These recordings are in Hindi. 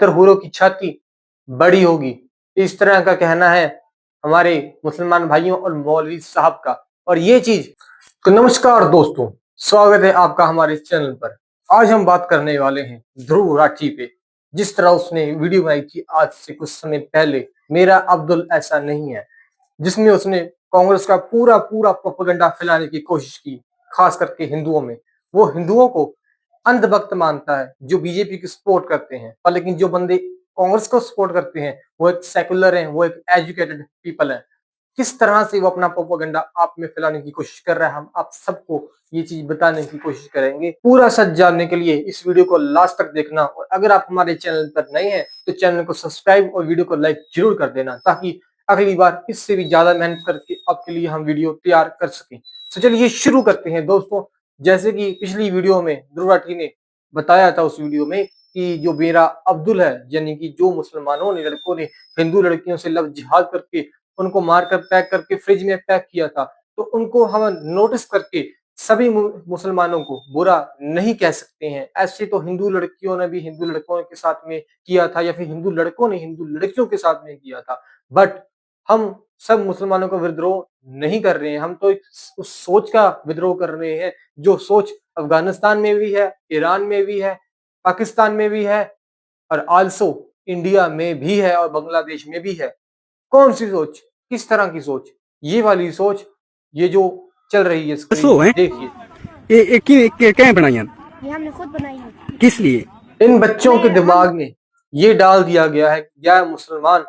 हूरों की छाती बड़ी होगी, इस तरह का कहना है हमारे मुसलमान भाइयों और मौलवी साहब का। और ये चीज तो नमस्कार दोस्तों, स्वागत है आपका हमारे चैनल पर। आज हम बात करने वाले हैं ध्रुव राठी पे। जिस तरह उसने वीडियो बनाई थी आज से कुछ समय पहले, मेरा अब्दुल ऐसा नहीं है, जिसमें उसने कांग्रेस का पूरा पूरा प्रोपेगेंडा फैलाने की कोशिश की, खास करके हिंदुओं में। वो हिंदुओं को अंधभक्त मानता है जो बीजेपी की सपोर्ट करते हैं, पर लेकिन जो बंदे कांग्रेस को सपोर्ट करते हैं वो एक सेकुलर हैं, वो एक एजुकेटेड पीपल है। किस तरह से वो अपना प्रोपेगेंडा आप में फैलाने की कोशिश कर रहा है, हम आप सबको ये चीज बताने की कोशिश करेंगे। पूरा सच जानने के लिए इस वीडियो को लास्ट तक देखना, और अगर आप हमारे चैनल पर नए हैं तो चैनल को सब्सक्राइब और वीडियो को लाइक जरूर कर देना, ताकि अगली बार इससे भी ज्यादा मेहनत करके आपके लिए हम वीडियो तैयार कर सकें। तो चलिए शुरू करते हैं दोस्तों। जैसे कि पिछली वीडियो में ध्रुव राठी ने बताया था, उस वीडियो में कि जो मेरा अब्दुल है, यानी कि जो मुसलमानों ने लड़कों ने हिंदू लड़कियों से लव जिहाद करके उनको मारकर पैक करके फ्रिज में पैक किया था, तो उनको हम नोटिस करके सभी मुसलमानों को बुरा नहीं कह सकते हैं। ऐसे तो हिंदू लड़कियों ने भी हिंदू लड़कों के साथ में किया था, या फिर हिंदू लड़कों ने हिंदू लड़कियों के साथ में किया था। बट हम सब मुसलमानों का विद्रोह नहीं कर रहे हैं, हम तो उस सोच का विद्रोह कर रहे हैं जो सोच अफगानिस्तान में भी है, ईरान में भी है, पाकिस्तान में भी है, और आल्सो इंडिया में भी है, और बांग्लादेश में भी है। कौन सी सोच? किस तरह की सोच? ये वाली सोच, ये जो चल रही है स्क्रीन शो पे है देखिए। क्या बनाई है? ये हमने खुद बनाई है। किस लिए? इन बच्चों के दिमाग में ये डाल दिया गया है कि या मुसलमान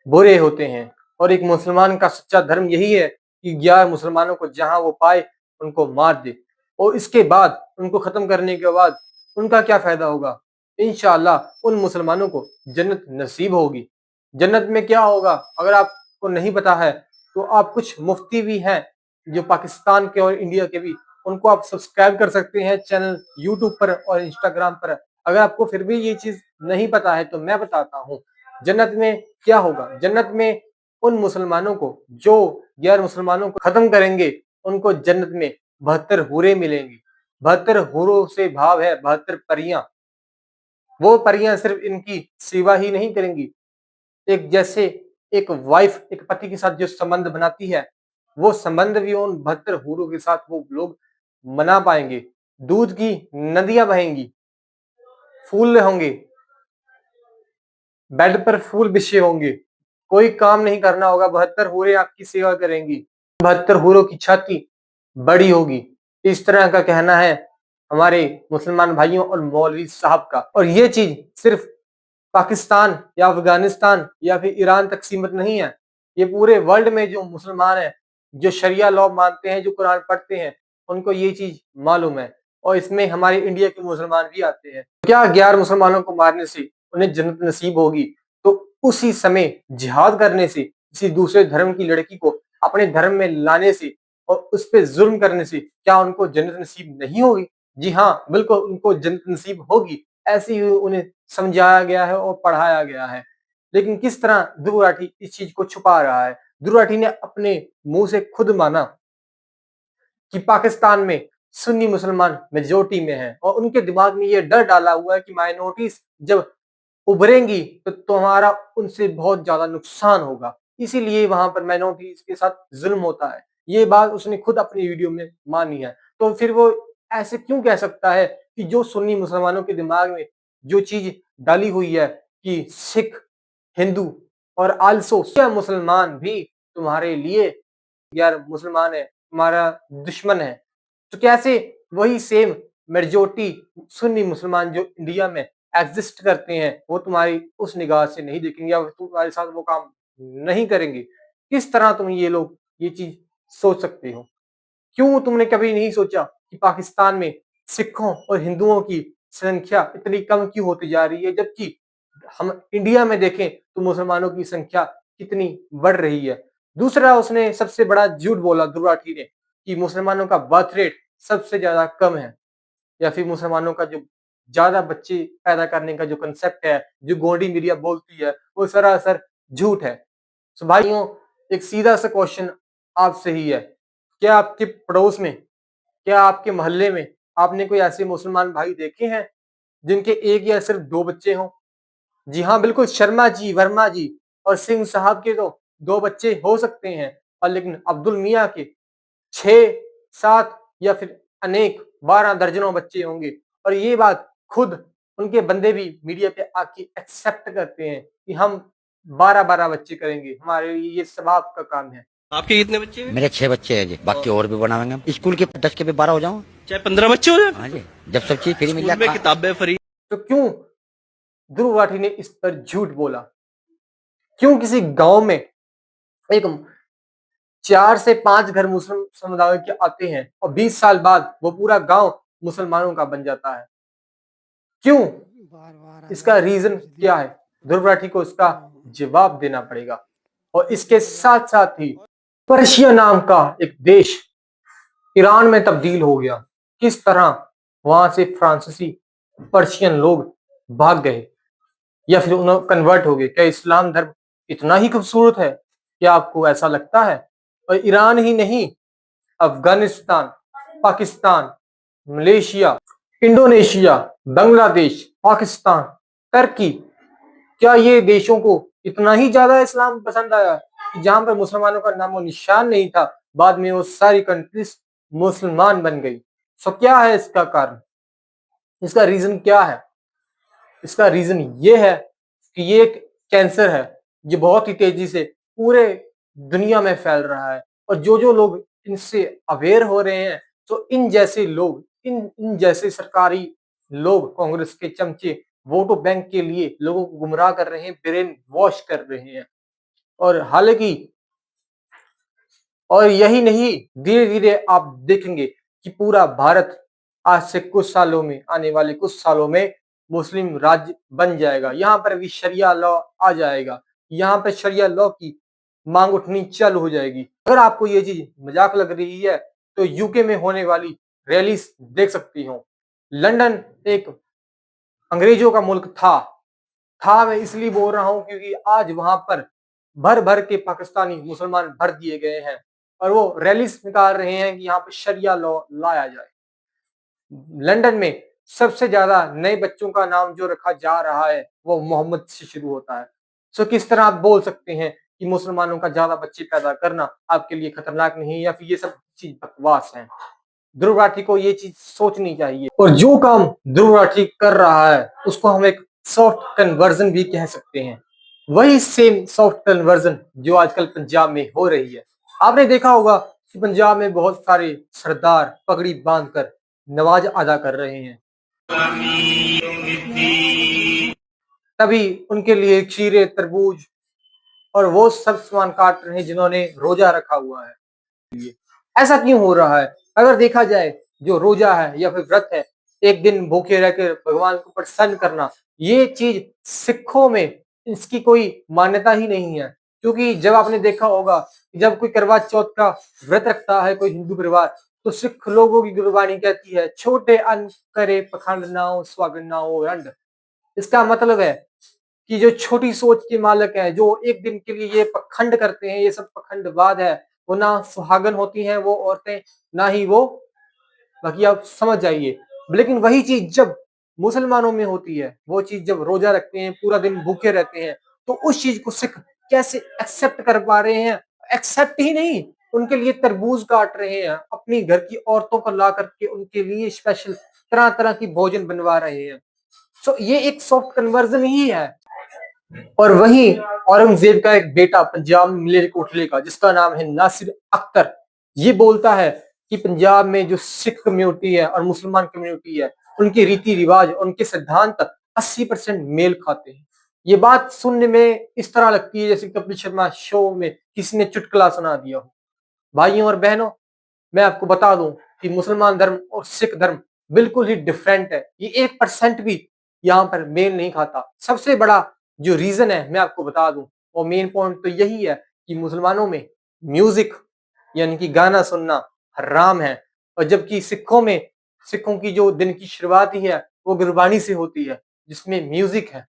बुरे होते हैं, और एक मुसलमान का सच्चा धर्म यही है कि 11 मुसलमानों को जहां वो पाए उनको मार दे, और इसके बाद उनको खत्म करने के बाद उनका क्या फायदा होगा? इंशाअल्लाह उन मुसलमानों को जन्नत नसीब होगी। जन्नत में क्या होगा अगर आपको नहीं पता है तो आप कुछ मुफ्ती भी हैं जो पाकिस्तान के और इंडिया के भी, उनको आप सब्सक्राइब कर सकते हैं चैनल यूट्यूब पर और इंस्टाग्राम पर। अगर आपको फिर भी ये चीज नहीं पता है तो मैं बताता हूँ। जन्नत में क्या होगा? जन्नत में उन मुसलमानों को जो गैर मुसलमानों को खत्म करेंगे, उनको जन्नत में 72 हूरें मिलेंगी। 72 हूरों से भाव है 72 परियां। वो परियां सिर्फ इनकी सेवा ही नहीं करेंगी, एक जैसे एक वाइफ एक पति के साथ जो संबंध बनाती है, वो संबंध भी उन 72 हूरों के साथ वो लोग मना पाएंगे। दूध की नदियां बहेंगी, फूल होंगे, बेड पर फूल बिछे होंगे, कोई काम नहीं करना होगा, 72 हूरें आपकी सेवा करेंगी। 72 हूरों की छाती बड़ी होगी, इस तरह का कहना है हमारे मुसलमान भाइयों और मौलवी साहब का। और ये चीज सिर्फ पाकिस्तान या अफगानिस्तान या फिर ईरान तक सीमित नहीं है, ये पूरे वर्ल्ड में जो मुसलमान है, जो शरिया लॉ मानते हैं, जो कुरान पढ़ते हैं, उनको ये चीज मालूम है। और इसमें हमारे इंडिया के मुसलमान भी आते हैं। क्या 11 मुसलमानों को मारने से उन्हें जन्नत नसीब होगी? तो उसी समय जिहाद करने से, किसी दूसरे धर्म की लड़की को अपने धर्म में लाने से और उस पर जुल्म करने से क्या उनको जन्नत नसीब नहीं होगी? जी हाँ, बिल्कुल उनको जन्नत नसीब होगी। ऐसे ही उन्हें समझाया गया है और पढ़ाया गया है। लेकिन किस तरह ध्रुव राठी इस चीज को छुपा रहा है? ध्रुव राठी ने अपने मुंह से खुद माना कि पाकिस्तान में सुन्नी मुसलमान मेजोरिटी में है, और उनके दिमाग में ये डर डाला हुआ है कि माइनॉरिटीज जब उभरेंगी तो तुम्हारा उनसे बहुत ज्यादा नुकसान होगा, इसीलिए वहां पर माइनॉरिटीज के साथ जुल्म होता है। ये बात उसने खुद अपनी वीडियो में मानी है। तो फिर वो ऐसे क्यों कह सकता है कि जो सुन्नी मुसलमानों के दिमाग में जो चीज डाली हुई है कि सिख, हिंदू और आल्सो मुसलमान भी तुम्हारे लिए, यार मुसलमान है तुम्हारा दुश्मन है, तो कैसे वही सेम मेजोरिटी सुन्नी मुसलमान जो इंडिया में एग्जिस्ट करते हैं वो तुम्हारी उस निगाह से नहीं देखेंगे या तुम्हारे साथ वो काम नहीं करेंगे? किस तरह तुम ये लोग ये चीज सोच सकते हो? क्यों तुमने कभी नहीं सोचा कि पाकिस्तान में सिखों और हिंदुओं की संख्या इतनी कम क्यों होती जा रही है, जबकि हम इंडिया में देखें तो मुसलमानों की संख्या कितनी बढ़ रही है? दूसरा, उसने सबसे बड़ा झूठ बोला ध्रुव राठी ने कि मुसलमानों का बर्थ रेट सबसे ज्यादा कम है, या फिर मुसलमानों का जो ज्यादा बच्चे पैदा करने का जो कंसेप्ट है, जो गोंडी मीडिया बोलती है, वो सरासर झूठ है। तो भाइयों, एक सीधा सा क्वेश्चन आपसे ही है, क्या आपके पड़ोस में, क्या आपके मोहल्ले में आपने कोई ऐसे मुसलमान भाई देखे हैं जिनके एक या सिर्फ 2 बच्चे हों? जी हाँ, बिल्कुल शर्मा जी, वर्मा जी और सिंह साहब के तो 2 बच्चे हो सकते हैं और लेकिन अब्दुल मियाँ के 6, 7 या फिर अनेक 12 दर्जनों बच्चे होंगे और ये बात खुद उनके बंदे भी मीडिया पे आके एक्सेप्ट करते हैं कि हम 12-12 बच्चे करेंगे, हमारे लिए ये सवाब का काम है। आपके कितने बच्चे हैं? मेरे 6 बच्चे हैं जी, बाकी और भी बनावेंगे हम। स्कूल के 10 के भी 12 हो जाऊं। चाहे 15 बच्चे हो जाए। हाँ जी, जब सब चीज फ्री मिल स्कूल में जाए। किताबें फ्री। तो क्यों ध्रुव राठी ने इस पर झूठ बोला? क्यों किसी गाँव में एक 4 से 5 घर मुस्लिम समुदाय के आते हैं और 20 साल बाद वो पूरा गाँव मुसलमानों का बन जाता है? क्यों? इसका रीजन क्या है? ध्रुव राठी को इसका जवाब देना पड़ेगा और इसके साथ साथ ही पर्शिया नाम का एक देश ईरान में तब्दील हो गया। किस तरह वहां से फ्रांसीसी पर्शियन लोग भाग गए या फिर उन्हें कन्वर्ट हो गए? क्या इस्लाम धर्म इतना ही खूबसूरत है? क्या आपको ऐसा लगता है? और ईरान ही नहीं, अफगानिस्तान, पाकिस्तान, मलेशिया, इंडोनेशिया, बांग्लादेश, पाकिस्तान, तुर्की, क्या ये देशों को इतना ही ज्यादा इस्लाम पसंद आया कि जहां पर मुसलमानों का नामो निशान नहीं था, बाद में वो सारी कंट्रीज मुसलमान बन गई? सो क्या है इसका कारण? इसका रीजन क्या है? इसका रीजन ये है कि ये एक कैंसर है जो बहुत ही तेजी से पूरे दुनिया में फैल रहा है और जो लोग इनसे अवेयर हो रहे हैं, तो इन जैसे लोग, इन जैसे सरकारी लोग, कांग्रेस के चमचे वोटों बैंक के लिए लोगों को गुमराह कर रहे हैं, ब्रेन वॉश कर रहे हैं। और हालांकि और यही नहीं, धीरे धीरे आप देखेंगे कि पूरा भारत आज से कुछ सालों में, आने वाले कुछ सालों में मुस्लिम राज्य बन जाएगा। यहाँ पर भी शरिया लॉ आ जाएगा, यहाँ पर शरिया लॉ की मांग उठनी चालू हो जाएगी। अगर आपको ये चीज मजाक लग रही है तो यूके में होने वाली रैलीज देख सकती हो। लंदन एक अंग्रेजों का मुल्क था मैं इसलिए बोल रहा हूं क्योंकि आज वहां पर भर भर के पाकिस्तानी मुसलमान भर दिए गए हैं और वो रैलीज निकाल रहे हैं कि यहाँ पे शरिया लॉ लाया जाए। लंदन में सबसे ज्यादा नए बच्चों का नाम जो रखा जा रहा है वो मोहम्मद से शुरू होता है। सो किस तरह आप बोल सकते हैं कि मुसलमानों का ज्यादा बच्चे पैदा करना आपके लिए खतरनाक नहीं, या फिर ये सब चीज बकवास है? ध्रुव राठी को ये चीज सोचनी चाहिए और जो काम ध्रुव राठी कर रहा है उसको हम एक सॉफ्ट कन्वर्जन भी कह सकते हैं। वही सेम सॉफ्ट कन्वर्जन जो आजकल पंजाब में हो रही है। आपने देखा होगा कि पंजाब में बहुत सारे सरदार पगड़ी बांधकर नमाज अदा कर रहे हैं, तभी उनके लिए खीरे, तरबूज और वो सब सामान काट रहे हैं जिन्होंने रोजा रखा हुआ है। ऐसा क्यों हो रहा है? अगर देखा जाए, जो रोजा है या फिर व्रत है, एक दिन भूखे रहकर भगवान को प्रसन्न करना, ये चीज सिखों में इसकी कोई मान्यता ही नहीं है। क्योंकि जब आपने देखा होगा, जब कोई करवा चौथ का व्रत रखता है कोई हिंदू परिवार, तो सिख लोगों की गुरबानी कहती है, छोटे अन्न करे पखंड नाओ स्वागत नाओ रंड। इसका मतलब है कि जो छोटी सोच के मालिक है, जो एक दिन के लिए ये पखंड करते हैं, ये सब पखंडवाद है। वो ना सुहागन होती हैं वो औरतें, ना ही वो, बाकी आप समझ जाइए। लेकिन वही चीज जब मुसलमानों में होती है, वो चीज जब रोजा रखते हैं, पूरा दिन भूखे रहते हैं, तो उस चीज को सिख कैसे एक्सेप्ट कर पा रहे हैं? एक्सेप्ट ही नहीं, उनके लिए तरबूज काट रहे हैं, अपनी घर की औरतों को ला करके उनके लिए स्पेशल तरह तरह की भोजन बनवा रहे हैं। सो ये एक सॉफ्ट कन्वर्जन ही है। और वहीं औरंगजेब का एक बेटा पंजाब में मलेरकोटले का, जिसका नाम है नासिर अख्तर, ये बोलता है कि पंजाब में जो सिख कम्युनिटी है और मुसलमान कम्युनिटी है, उनके रीति रिवाज, उनके सिद्धांत 80% मेल खाते हैं। ये बात सुनने में इस तरह लगती है जैसे कपिल शर्मा शो में किसी ने चुटकुला सुना दिया हो। भाइयों और बहनों, मैं आपको बता दूं कि मुसलमान धर्म और सिख धर्म बिल्कुल ही डिफरेंट है। ये 1% भी यहाँ पर मेल नहीं खाता। सबसे बड़ा जो रीजन है मैं आपको बता दूं, और मेन पॉइंट तो यही है कि मुसलमानों में म्यूजिक यानी कि गाना सुनना हराम है, और जबकि सिखों की जो दिन की शुरुआत ही है वो गुरबानी से होती है जिसमें म्यूजिक है।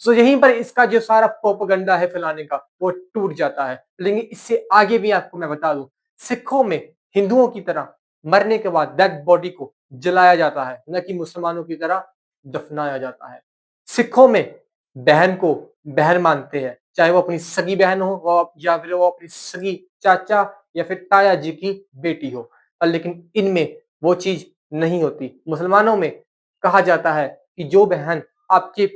सो यहीं पर इसका जो सारा प्रोपेगेंडा है फैलाने का, वो टूट जाता है। लेकिन इससे आगे भी आपको मैं बता दूं, सिखों में हिंदुओं की तरह मरने के बाद डेड बॉडी को जलाया जाता है, न कि मुसलमानों की तरह दफनाया जाता है। सिखों में बहन को बहन मानते हैं, चाहे वो अपनी सगी बहन हो या फिर वो अपनी सगी चाचा या फिर ताया जी की बेटी हो। लेकिन इनमें वो चीज नहीं होती। मुसलमानों में कहा जाता है कि जो बहन आपके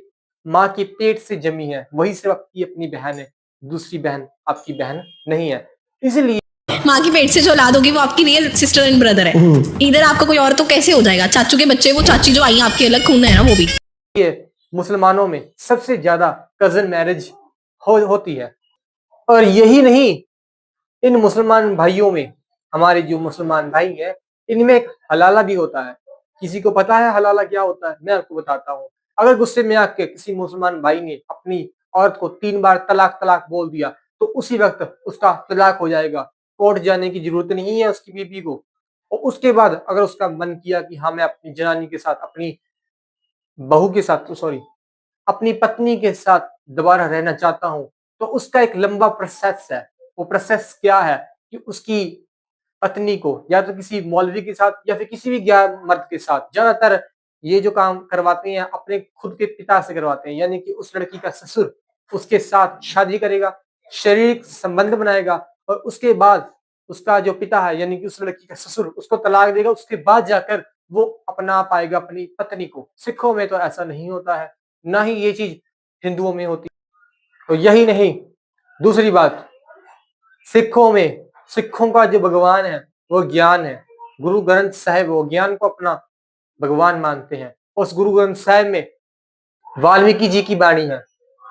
माँ के पेट से जमी है वही सिर्फ आपकी अपनी बहन है, दूसरी बहन आपकी बहन नहीं है। इसलिए माँ की पेट से जो औलाद होगी वो आपकी रियल सिस्टर एंड ब्रदर है। इधर आपका कोई और तो कैसे हो जाएगा? चाचू के बच्चे, वो चाची जो आई है आपके अलग खून है ना वो भी। ये मुसलमानों में सबसे ज्यादा कजन मैरिज होती है। और यही नहीं, इन मुसलमान भाइयों में, हमारे जो मुसलमान भाई हैं, इनमें एक हलाला भी होता है। किसी को पता है हलाला क्या होता है? मैं आपको बताता हूँ। अगर गुस्से में आके किसी मुसलमान भाई ने अपनी औरत को 3 बार तलाक तलाक बोल दिया तो उसी वक्त उसका तलाक हो जाएगा। कोर्ट जाने की जरूरत नहीं है उसकी बीवी को। और उसके बाद अगर उसका मन किया कि हाँ मैं अपनी जनानी के साथ, अपनी बहू के साथ, तो सॉरी, अपनी पत्नी के साथ दोबारा रहना चाहता हूँ, तो उसका एक लंबा प्रोसेस है। वो प्रोसेस क्या है कि उसकी पत्नी को या तो किसी मौलवी के साथ या फिर किसी भी गैर मर्द के साथ, ज्यादातर ये जो काम करवाते हैं अपने खुद के पिता से करवाते हैं, यानी कि उस लड़की का ससुर उसके साथ शादी करेगा, शारीरिक संबंध बनाएगा और उसके बाद उसका जो पिता है यानी कि उस लड़की का ससुर उसको तलाक देगा। उसके बाद जाकर वो अपना पाएगा अपनी पत्नी को। सिखों में तो ऐसा नहीं होता है, ना ही ये चीज हिंदुओं में होती। तो यही नहीं, दूसरी बात, सिखों का जो भगवान है वो ज्ञान है। गुरु ग्रंथ साहिब वो ज्ञान को अपना भगवान मानते हैं। उस गुरु ग्रंथ साहिब में वाल्मीकि जी की वाणी है,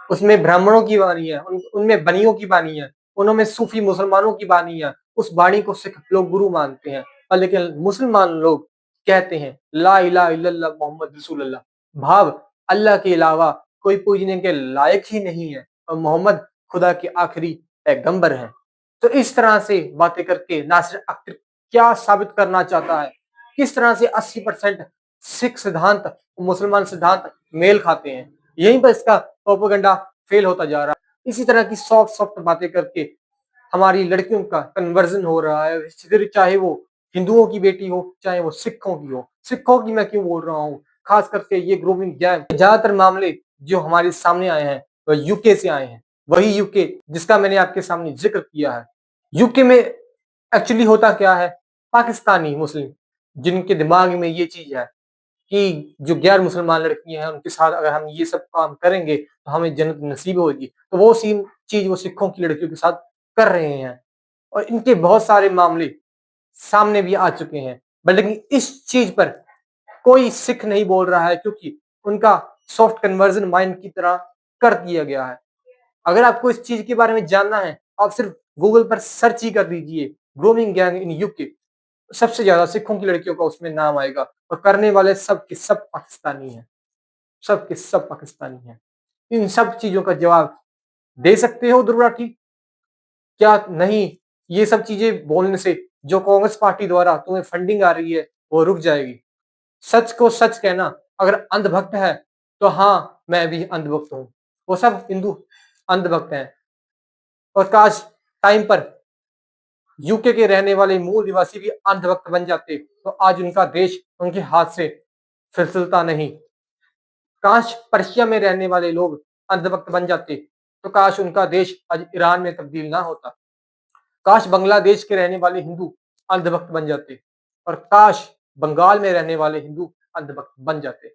उसमें ब्राह्मणों की वाणी है, उनमें बनियों की वाणी है, उनमें सूफी मुसलमानों की वाणी है। उस वाणी को सिख लोग गुरु मानते हैं। और लेकिन मुसलमान लोग कहते हैं ला इलाहा इल्लल्लाह मोहम्मद रसूलुल्लाह, भाव अल्लाह के अलावा कोई पूजने के लायक ही नहीं है और मोहम्मद खुदा के आखिरी पैगंबर हैं। तो इस तरह से बातें करके नासिर अख्तर क्या साबित करना चाहता है? किस तरह से 80% सिख सिद्धांत मुसलमान सिद्धांत मेल खाते हैं? यहीं पर इसका प्रोपेगेंडा फेल होता जा रहा है। इसी तरह की सॉफ्ट सॉफ्ट बातें करके हमारी लड़कियों का कन्वर्जन हो रहा है, फिर चाहे वो हिंदुओं की बेटी हो चाहे वो सिखों की हो। सिखों की मैं क्यों बोल रहा हूँ? खास करके ये ग्रूमिंग गैंग, ज्यादातर मामले जो हमारे सामने आए हैं वह यूके से आए हैं। वही यूके जिसका मैंने आपके सामने जिक्र किया है। यूके में एक्चुअली होता क्या है, पाकिस्तानी मुस्लिम जिनके दिमाग में ये चीज है कि जो गैर मुसलमान लड़कियां हैं उनके साथ अगर हम ये सब काम करेंगे तो हमें जन्नत नसीब होगी, तो वो सेम चीज वो सिखों की लड़कियों के साथ कर रहे हैं। और इनके बहुत सारे मामले सामने भी आ चुके हैं। बट लेकिन इस चीज पर कोई सिख नहीं बोल रहा है क्योंकि उनका सॉफ्ट कन्वर्जन माइंड की तरह कर दिया गया है। अगर आपको इस चीज के बारे में जानना है आप सिर्फ गूगल पर सर्च ही कर दीजिए ग्रूमिंग गैंग इन यूके, सबसे ज्यादा सिखों की लड़कियों का उसमें नाम आएगा। और करने वाले सब के सब पाकिस्तानी हैं, सब के सब पाकिस्तानी हैं। इन सब चीजों का जवाब दे सकते हो दुर्गाठी? क्या नहीं ये सब चीजें बोलने से जो कांग्रेस पार्टी द्वारा तुम्हें फंडिंग आ रही है वो रुक जाएगी? सच को सच कहना, अगर अंधभक्त है तो हाँ मैं भी अंधभक्त हूँ, वो सब हिंदू अंधभक्त हैं। और काश टाइम पर यूके के रहने वाले मूल निवासी भी अंधभक्त बन जाते तो आज उनका देश उनके हाथ से फिसलता नहीं। काश पर्शिया में रहने वाले लोग अंधभक्त बन जाते तो काश उनका देश आज ईरान में तब्दील ना होता। काश बांग्लादेश के रहने वाले हिंदू अंधभक्त बन जाते और काश बंगाल में रहने वाले हिंदू अंधभक्त बन जाते।